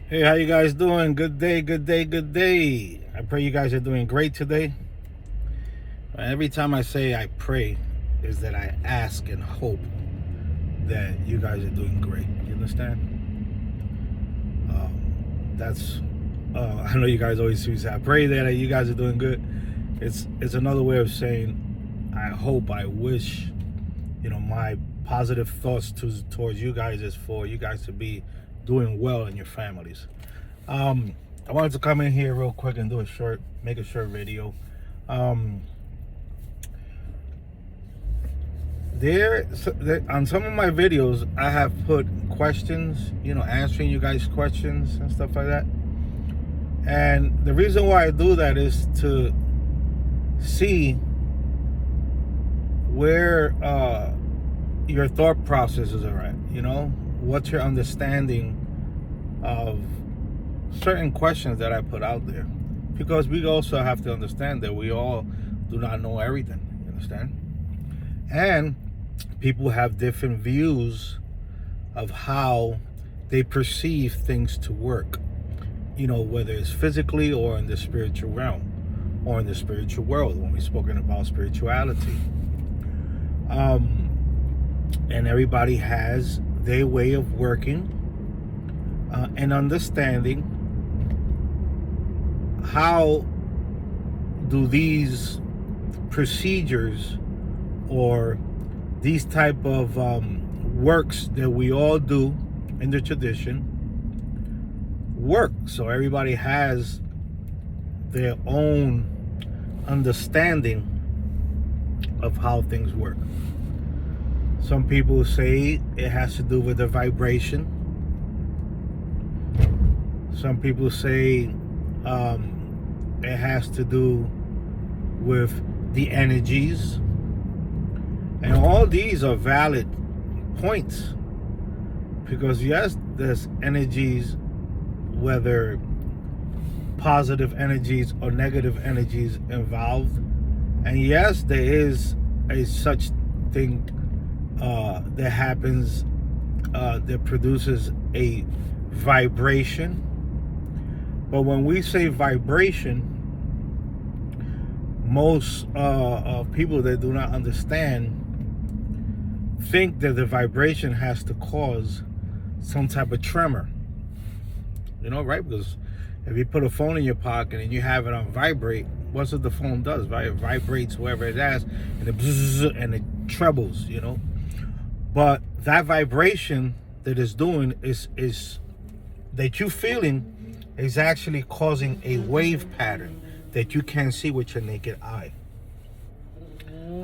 Hey, how you guys doing? Good day, good day, good day. I pray you guys are doing great today. Every time I say I pray is that I ask and hope that you guys are doing great. You understand? That's I know you guys always say I pray that you guys are doing good. It's another way of saying I hope, I wish, my positive thoughts towards you guys is for you guys to be doing well in your families. I wanted to come in here real quick and make a short video. On some of my videos, I have put questions, answering you guys' questions and stuff like that. And the reason why I do that is to see where your thought processes are at. What's your understanding of certain questions that I put out there, because we also have to understand that we all do not know everything. You understand? And people have different views of how they perceive things to work, whether it's physically or in the spiritual realm or in the spiritual world when we're spoken about spirituality. And everybody has their way of working and understanding how do these procedures or these type of works that we all do in the tradition work. So everybody has their own understanding of how things work. Some people say it has to do with the vibration. Some people say it has to do with the energies. And all these are valid points, because yes, there's energies, whether positive energies or negative energies involved. And yes, there is a such thing that happens that produces a vibration. But when we say vibration, most people that do not understand think that the vibration has to cause some type of tremor. Right? Because if you put a phone in your pocket and you have it on vibrate, what's what the phone does, right? It vibrates wherever it is, and it bzzz, and it trebles, But that vibration that it's doing is that you feeling is actually causing a wave pattern that you can't see with your naked eye.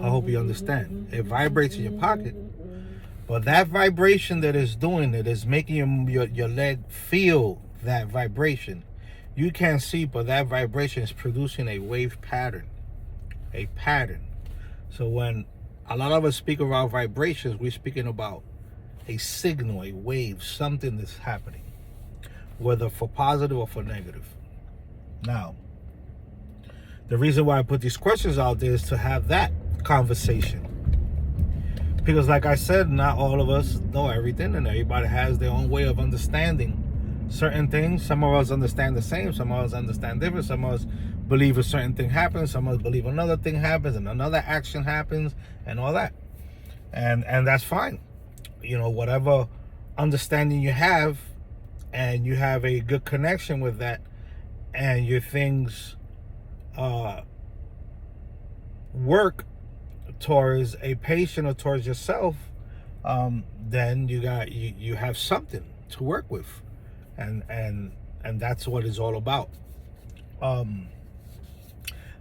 I hope you understand. It vibrates in your pocket, but that vibration that it's doing, it is making your leg feel that vibration. You can't see, but that vibration is producing a wave pattern. A pattern. So when a lot of us speak about vibrations, we're speaking about a signal, a wave, something that's happening, whether for positive or for negative. Now, the reason why I put these questions out there is to have that conversation. Because like I said, not all of us know everything, and everybody has their own way of understanding certain things. Some of us understand the same, some of us understand different, some of us believe a certain thing happens, some of us believe another thing happens and another action happens and all that. And that's fine. Whatever understanding you have, and you have a good connection with that, and your things work towards a patient or towards yourself, then you have something to work with, and that's what it's all about.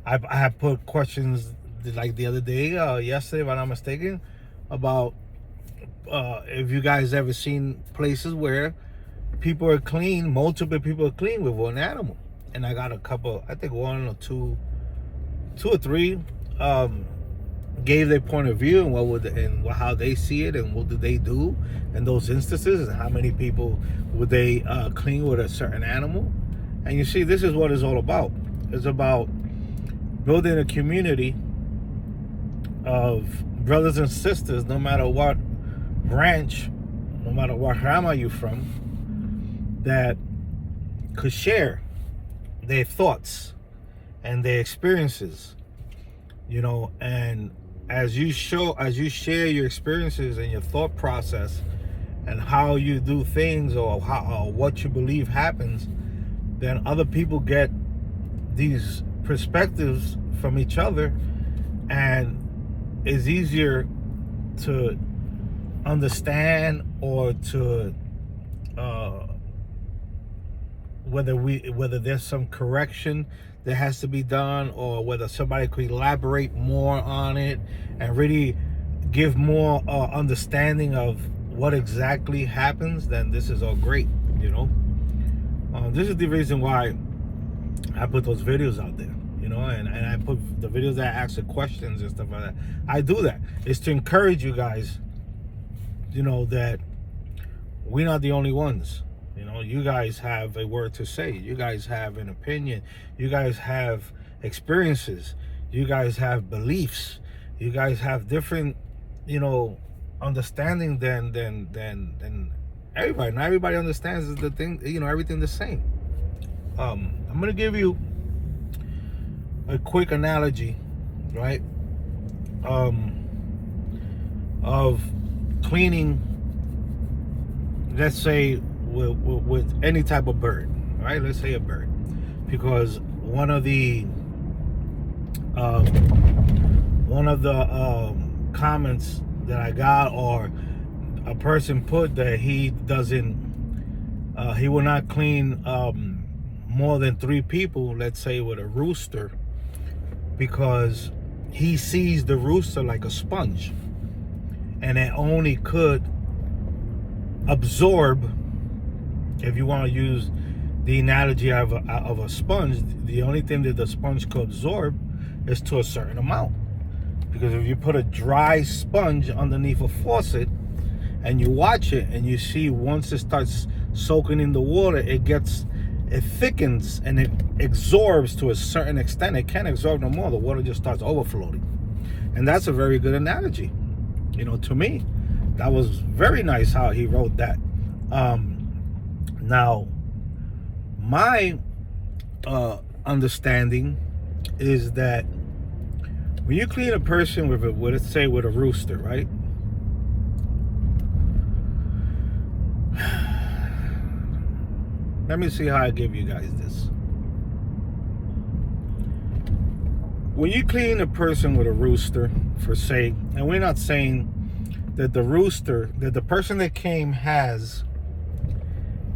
I have put questions like the other day, yesterday, if I'm not mistaken, about if you guys ever seen places where people are clean, multiple people are clean with one animal. And I got a couple, I think one or two or three gave their point of view and how they see it and what do they do in those instances, and how many people would they clean with a certain animal. And you see, this is what it's all about. It's about building a community of brothers and sisters, no matter what branch, no matter what rama you're from, that could share their thoughts and their experiences, you know. And as you share your experiences and your thought process and how you do things, or what you believe happens, then other people get these perspectives from each other, and it's easier to understand, or to whether there's some correction that has to be done, or whether somebody could elaborate more on it and really give more understanding of what exactly happens. Then this is all great, you know. This is the reason why I put those videos out there, you know, and I put the videos that ask the questions and stuff like that. I do that. It's to encourage you guys, you know, that we're not the only ones. You know, you guys have a word to say. You guys have an opinion. You guys have experiences. You guys have beliefs. You guys have different, you know, understanding than everybody. Not everybody understands the thing, you know, everything the same. I'm gonna give you a quick analogy, right? Of cleaning, let's say, with any type of bird, right? Let's say a bird, because one of the comments that I got, or a person put, that he will not clean more than 3 people, let's say with a rooster, because he sees the rooster like a sponge, and it only could absorb, if you want to use the analogy of a sponge, the only thing that the sponge could absorb is to a certain amount. Because if you put a dry sponge underneath a faucet and you watch it, and you see once it starts soaking in the water, it thickens and it absorbs to a certain extent. It can't absorb no more. The water just starts overflowing. And that's a very good analogy, you know, to me. That was very nice how he wrote that. Now, my understanding is that when you clean a person with let's say with a rooster, right? Let me see how I give you guys this. When you clean a person with a rooster, for say, and we're not saying that the rooster, that the person that came has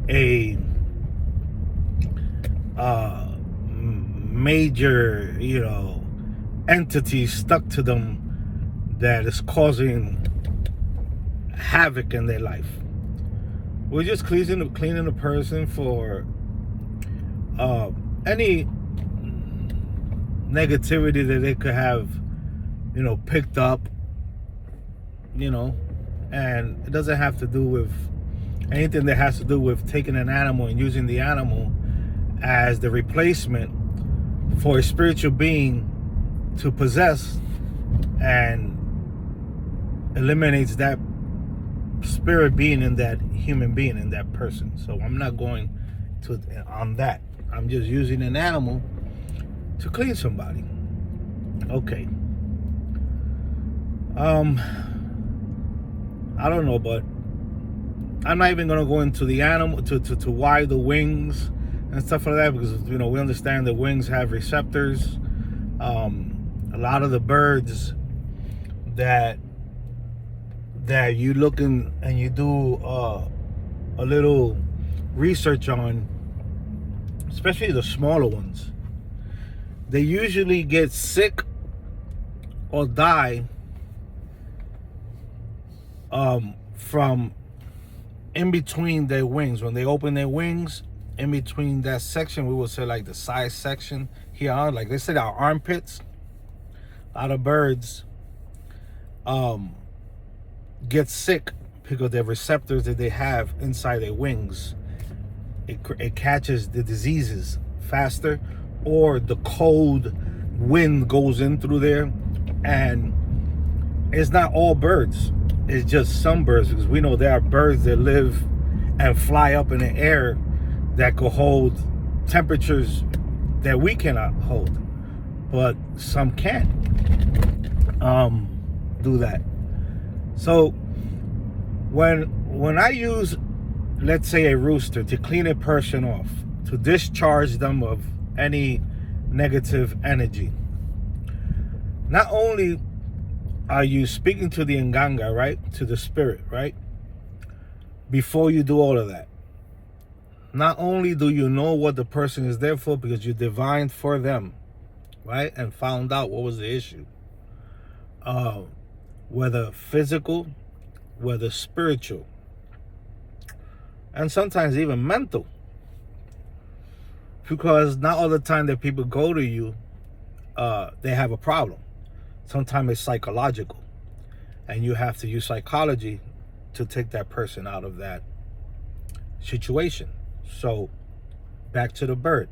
a major, you know, entity stuck to them that is causing havoc in their life. We're just cleaning the person for any negativity that they could have, you know, picked up, you know. And it doesn't have to do with anything that has to do with taking an animal and using the animal as the replacement for a spiritual being to possess, and eliminates that spirit being in that human being, in that person. So I'm not going to on that. I'm just using an animal to clean somebody. Okay. I don't know, but I'm not even gonna go into the animal to why the wings and stuff like that, because, you know, we understand that wings have receptors. A lot of the birds that you look in and you do a little research on, especially the smaller ones, they usually get sick or die from in between their wings. When they open their wings, in between that section, we would say like the side section here, like they said, our armpits. A lot of birds get sick because the receptors that they have inside their wings, it catches the diseases faster, or the cold wind goes in through there. And it's not all birds, it's just some birds, because we know there are birds that live and fly up in the air that could hold temperatures that we cannot hold, but some can do that. So when I use, let's say, a rooster to clean a person off, to discharge them of any negative energy, not only are you speaking to the Nganga, right, to the spirit, right, before you do all of that, not only do you know what the person is there for, because you divined for them, right, and found out what was the issue, whether physical, whether spiritual, and sometimes even mental. Because not all the time that people go to you, they have a problem. Sometimes it's psychological, and you have to use psychology to take that person out of that situation. So back to the bird.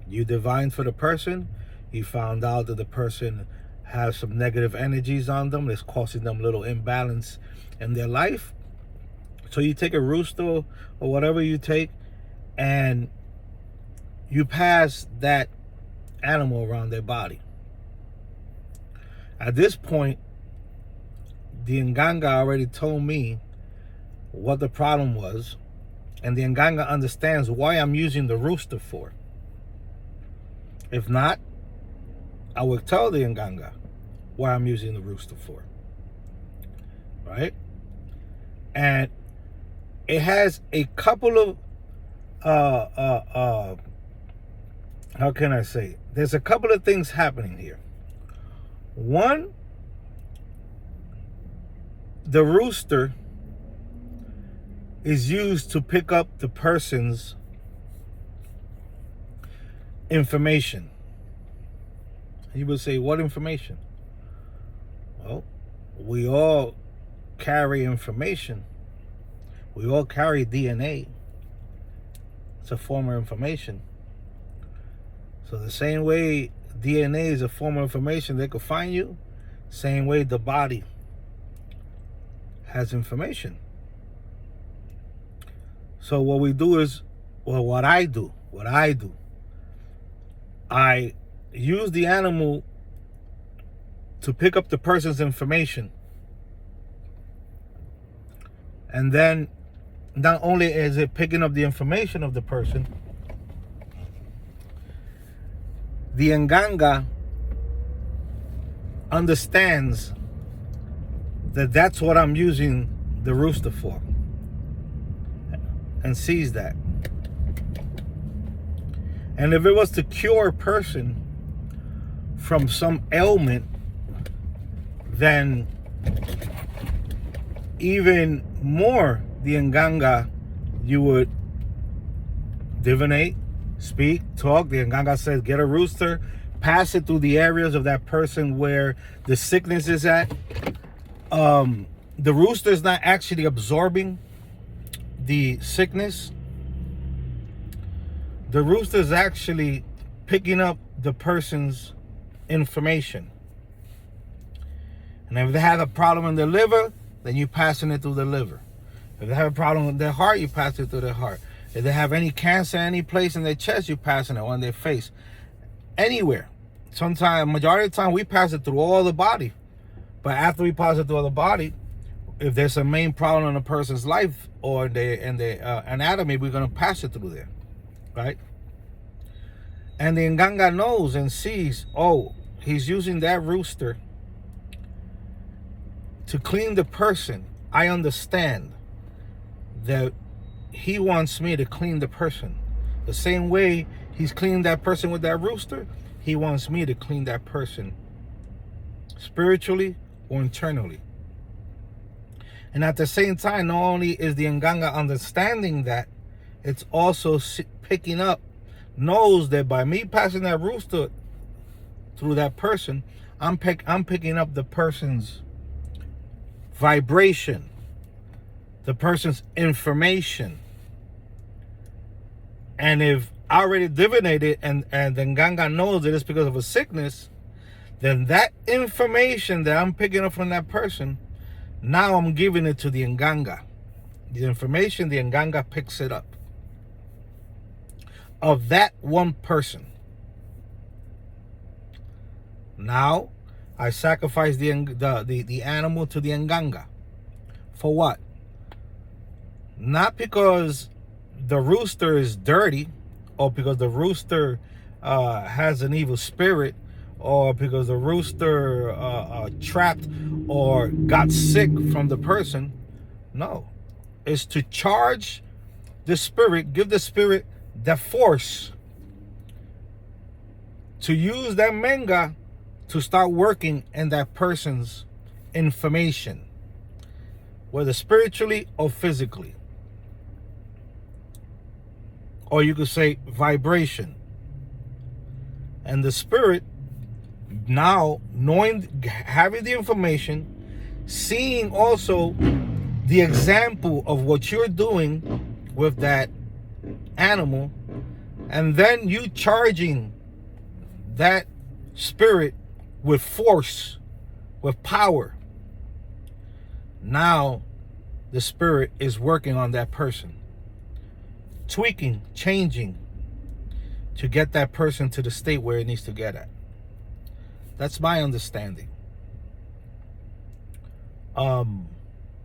You divined for the person. You found out that the person has some negative energies on them that's causing them a little imbalance in their life. So you take a rooster or whatever you take, and you pass that animal around their body. At this point, the Nganga already told me what the problem was, and the Nganga understands why I'm using the rooster for. If not, I would tell the Nganga why I'm using the rooster for. Right? And it has a couple of how can I say? There's a couple of things happening here. One, the rooster is used to pick up the person's information. You would say, what information? Well, we all carry information. We all carry DNA. It's a form of information. So the same way DNA is a form of information, they could find you, same way the body has information. So what we do is, well, what I do, I use the animal to pick up the person's information. And then not only is it picking up the information of the person, the Nganga understands that that's what I'm using the rooster for, and sees that. And if it was to cure a person from some ailment, then even more the Nganga, you would divinate, speak, talk. The Nganga says, get a rooster, pass it through the areas of that person where the sickness is at. The rooster is not actually absorbing the sickness. The rooster is actually picking up the person's information. And if they have a problem in their liver, then you're passing it through the liver. If they have a problem with their heart, you pass it through their heart. If they have any cancer any place in their chest, you're passing it on their face. Anywhere. Sometimes, majority of the time, we pass it through all the body. But after we pass it through all the body, if there's a main problem in a person's life or in their anatomy, we're going to pass it through there. Right? And the Nganga knows and sees, oh, he's using that rooster to clean the person. I understand that he wants me to clean the person. The same way he's cleaning that person with that rooster, he wants me to clean that person spiritually or internally. And at the same time, not only is the Nganga understanding that, it's also picking up, knows that by me passing that rooster through that person, I'm picking up the person's vibration, the person's information. And if I already divinated and the Nganga knows that it's because of a sickness, then that information that I'm picking up from that person, now I'm giving it to the Nganga. The information, the Nganga picks it up. of that one person. Now, I sacrifice the animal to the Nganga. For what? Not because the rooster is dirty, or because the rooster has an evil spirit, or because the rooster trapped or got sick from the person. No. It's to charge the spirit, give the spirit the force to use that manga to start working in that person's information, whether spiritually or physically. Or you could say vibration. And the spirit, now knowing, having the information, seeing also the example of what you're doing with that animal, and then you charging that spirit with force, with power. Now the spirit is working on that person, tweaking, changing to get that person to the state where it needs to get at. That's my understanding.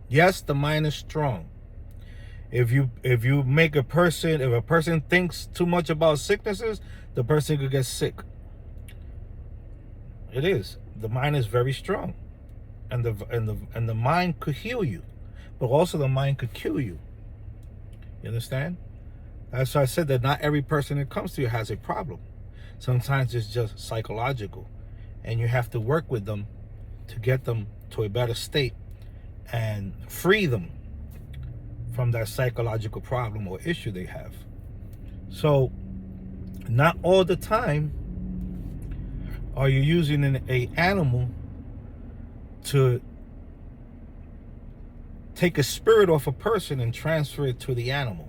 Yes, the mind is strong. If you make if a person thinks too much about sicknesses, the person could get sick. It is. The mind is very strong. And the mind could heal you. But also the mind could kill you. You understand? That's why I said that not every person that comes to you has a problem. Sometimes it's just psychological. And you have to work with them to get them to a better state and free them from that psychological problem or issue they have. So, not all the time are you using an animal to take a spirit off a person and transfer it to the animal.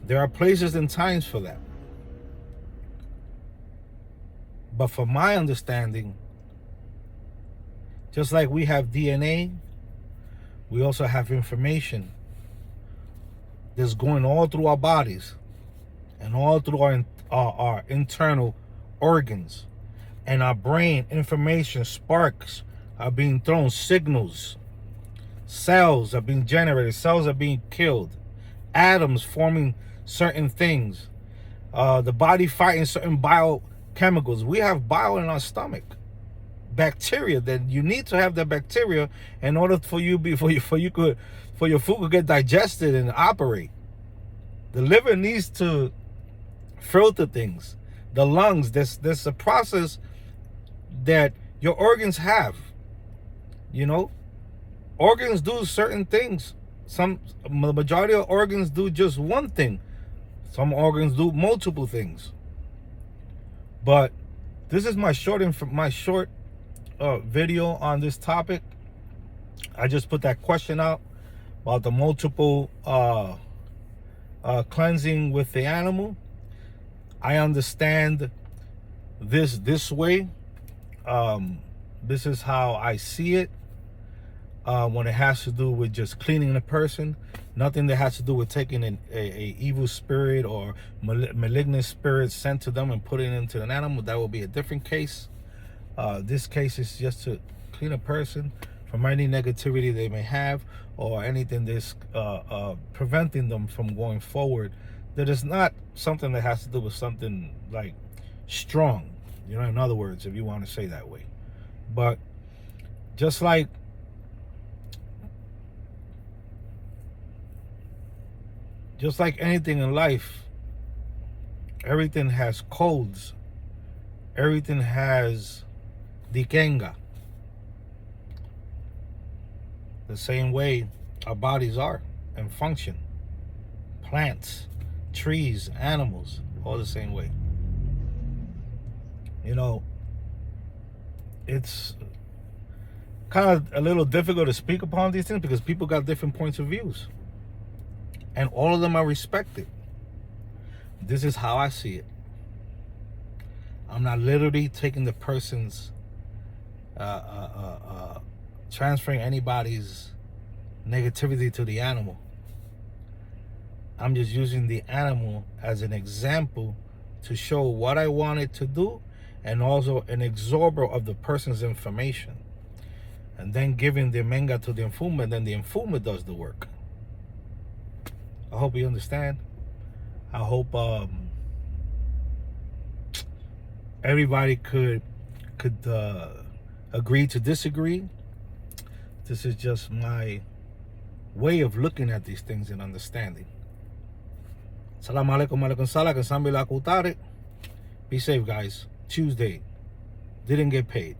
There are places and times for that. But from my understanding, just like we have DNA, we also have information that's going all through our bodies and all through our internal organs. And our brain, information, sparks are being thrown, signals. Cells are being generated, cells are being killed. Atoms forming certain things. The body fighting certain biochemicals. We have bile in our stomach. Bacteria, that you need to have that bacteria in order for your food could get digested and operate. The liver needs to filter things. The lungs, there's a process that your organs have. You know, organs do certain things. The majority of organs do just one thing. Some organs do multiple things. But this is my short video on this topic. I just put that question out about the multiple cleansing with the animal. I understand this way. This is how I see it. When it has to do with just cleaning the person, nothing that has to do with taking a evil spirit or malignant spirit sent to them and putting it into an animal. That will be a different case. This case is just to clean a person from any negativity they may have or anything that's preventing them from going forward. That is not something that has to do with something like strong, you know, in other words, if you want to say that way. But just like anything in life, everything has codes. Everything has dikenga. The same way our bodies are and function. Plants, trees, animals, all the same way. You know, it's kind of a little difficult to speak upon these things because people got different points of views. And all of them are respected. This is how I see it. I'm not literally taking the person's, transferring anybody's negativity to the animal. I'm just using the animal as an example to show what I wanted to do, and also an absorber of the person's information, and then giving the manga to the informant, then the informant does the work. I hope you understand. I hope everybody could agree to disagree. This is just my way of looking at these things and understanding. Salam alaikum alaikum salam and sambila kutare. Be safe, guys. Tuesday. Didn't get paid.